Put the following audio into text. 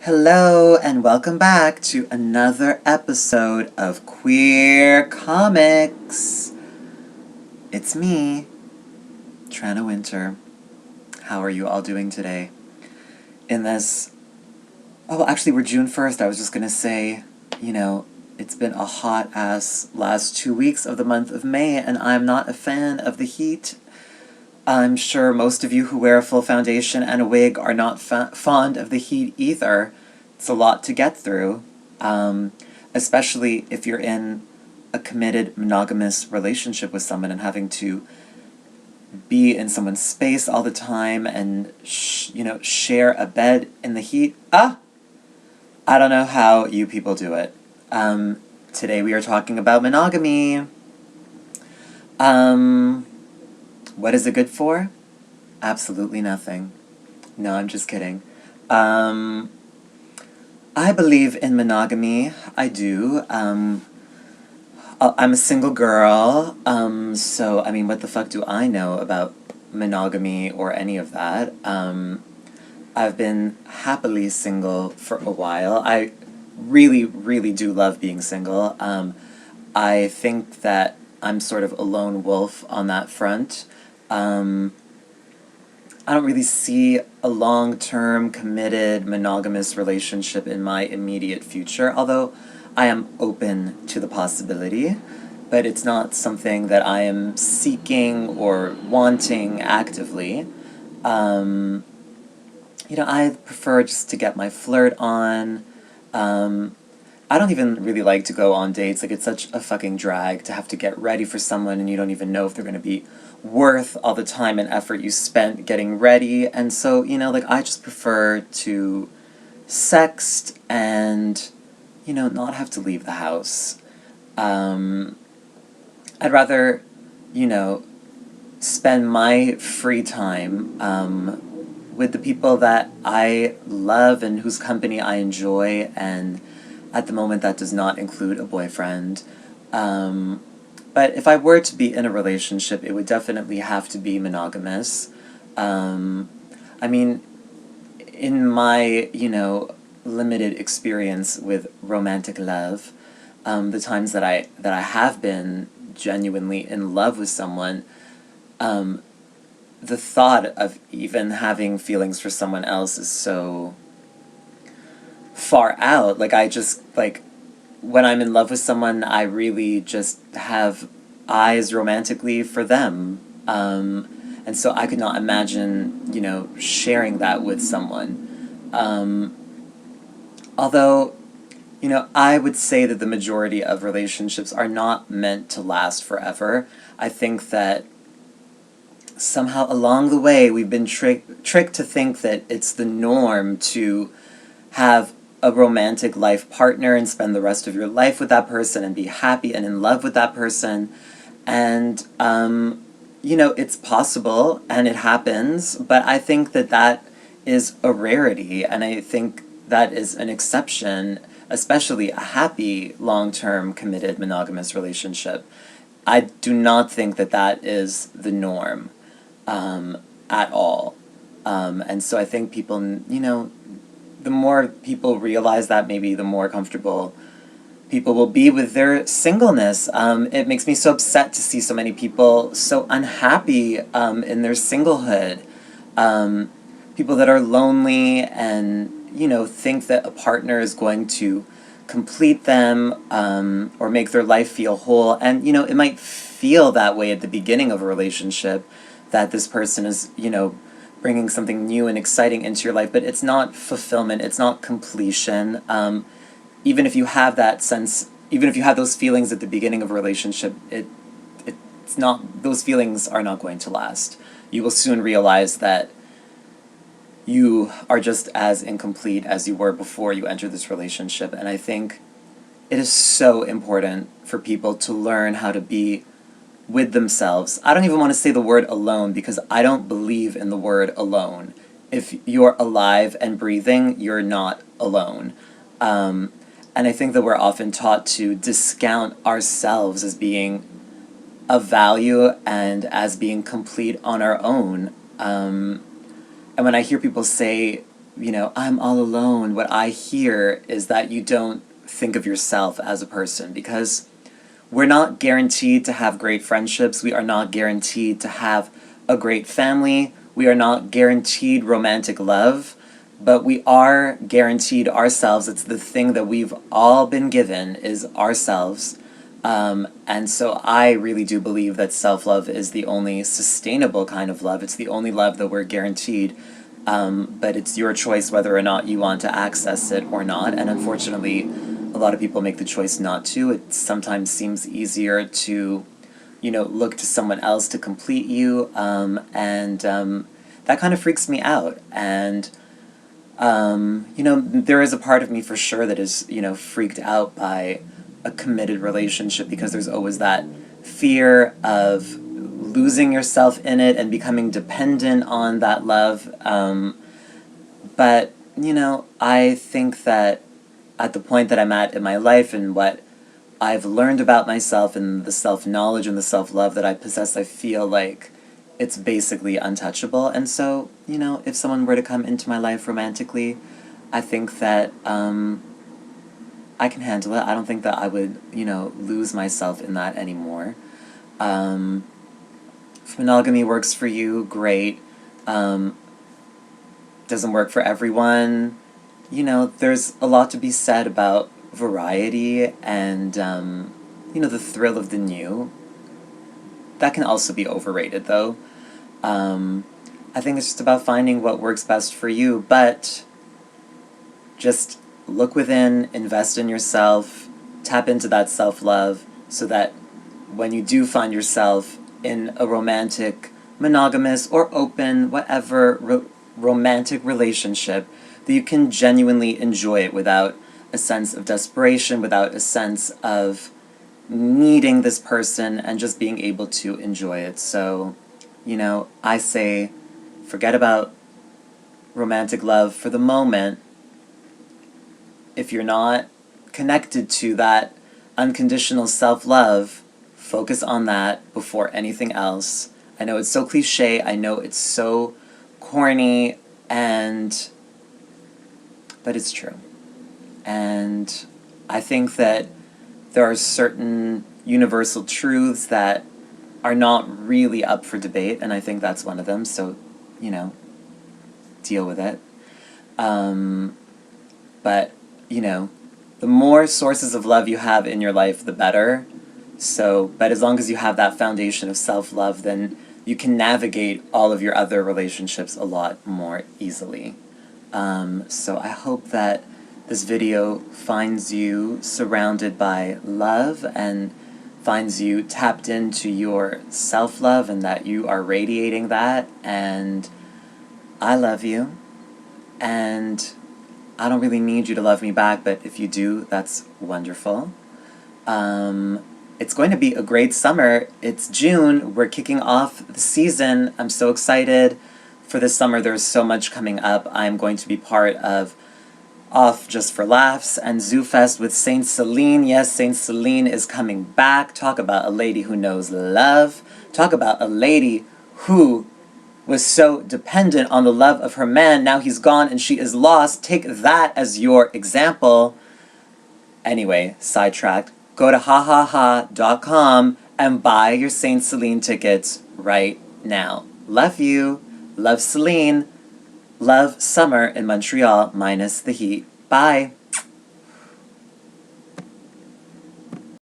Hello, and welcome back to another episode of Queer Comics. It's me, Tranna Wintour. How are you all doing today? In this. Oh, actually, we're June 1st. I was just gonna say, it's been a hot ass last 2 weeks of the month of May, and I'm not a fan of the heat. I'm sure most of you who wear a full foundation and a wig are not fond of the heat either. It's a lot to get through, especially if you're in a committed monogamous relationship with someone and having to be in someone's space all the time and, share a bed in the heat. I don't know how you people do it. Today we are talking about monogamy. What is it good for? Absolutely nothing. No, I'm just kidding. I believe in monogamy. I do. I'm a single girl, so, what the fuck do I know about monogamy or any of that? I've been happily single for a while. I really, really do love being single. I think that I'm sort of a lone wolf on that front. I don't really see a long-term, committed, monogamous relationship in my immediate future, although I am open to the possibility, but it's not something that I am seeking or wanting actively. I prefer just to get my flirt on. I don't even really like to go on dates. Like, it's such a fucking drag to have to get ready for someone and you don't even know if they're going to be worth all the time and effort you spent getting ready. And so, I just prefer to sext and, not have to leave the house. I'd rather, spend my free time with the people that I love and whose company I enjoy, and at the moment that does not include a boyfriend. But if I were to be in a relationship, it would definitely have to be monogamous. In my, limited experience with romantic love, the times that I have been genuinely in love with someone, the thought of even having feelings for someone else is so far out. When I'm in love with someone, I really just have eyes romantically for them. And so I could not imagine, sharing that with someone. Although, I would say that the majority of relationships are not meant to last forever. I think that somehow along the way we've been tricked to think that it's the norm to have a romantic life partner and spend the rest of your life with that person and be happy and in love with that person. And, it's possible and it happens, but I think that that is a rarity, and I think that is an exception, especially a happy, long-term, committed, monogamous relationship. I do not think that that is the norm at all. And so I think people, the more people realize that, maybe the more comfortable people will be with their singleness. It makes me so upset to see so many people so unhappy in their singlehood. People that are lonely and, think that a partner is going to complete them or make their life feel whole. And, it might feel that way at the beginning of a relationship, that this person is, bringing something new and exciting into your life, but it's not fulfillment, it's not completion. Even if you have that sense, even if you have those feelings at the beginning of a relationship, it's not, those feelings are not going to last. You will soon realize that you are just as incomplete as you were before you entered this relationship. And I think it is so important for people to learn how to be with themselves. I don't even want to say the word alone, because I don't believe in the word alone. If you're alive and breathing, you're not alone. And I think that we're often taught to discount ourselves as being of value and as being complete on our own. And when I hear people say I'm all alone, what I hear is that you don't think of yourself as a person, because we're not guaranteed to have great friendships. We are not guaranteed to have a great family. We are not guaranteed romantic love, but we are guaranteed ourselves. It's the thing that we've all been given, is ourselves. And so I really do believe that self-love is the only sustainable kind of love. It's the only love that we're guaranteed. But it's your choice whether or not you want to access it or not. And unfortunately, a lot of people make the choice not to. It sometimes seems easier to, look to someone else to complete you. And that kind of freaks me out. And, there is a part of me for sure that is, freaked out by a committed relationship, because there's always that fear of losing yourself in it and becoming dependent on that love. But, I think that at the point that I'm at in my life and what I've learned about myself and the self-knowledge and the self-love that I possess, I feel like it's basically untouchable. And so, if someone were to come into my life romantically, I think that I can handle it. I don't think that I would, lose myself in that anymore. If monogamy works for you, great. Doesn't work for everyone. There's a lot to be said about variety and, the thrill of the new. That can also be overrated, though. I think it's just about finding what works best for you, but just look within, invest in yourself, tap into that self-love, so that when you do find yourself in a romantic, monogamous, or open, whatever romantic relationship, that you can genuinely enjoy it without a sense of desperation, without a sense of needing this person, and just being able to enjoy it. So, I say forget about romantic love for the moment. If you're not connected to that unconditional self-love, focus on that before anything else. I know it's so cliche, I know it's so corny, but it's true. And I think that there are certain universal truths that are not really up for debate, and I think that's one of them, so, deal with it. But, the more sources of love you have in your life, the better. But as long as you have that foundation of self-love, then you can navigate all of your other relationships a lot more easily. So I hope that this video finds you surrounded by love and finds you tapped into your self-love, and that you are radiating that. And I love you, and I don't really need you to love me back, but if you do, that's wonderful. It's going to be a great summer. It's June. We're kicking off the season. I'm so excited for this summer. There's so much coming up. I'm going to be part of Off Just for Laughs and Zoo Fest with Saint Celine. Yes, Saint Celine is coming back. Talk about a lady who knows love. Talk about a lady who was so dependent on the love of her man. Now he's gone and she is lost. Take that as your example. Anyway, sidetracked. Go to hahaha.com and buy your Saint Celine tickets right now. Love you. Love Celine. Love summer in Montreal minus the heat. Bye.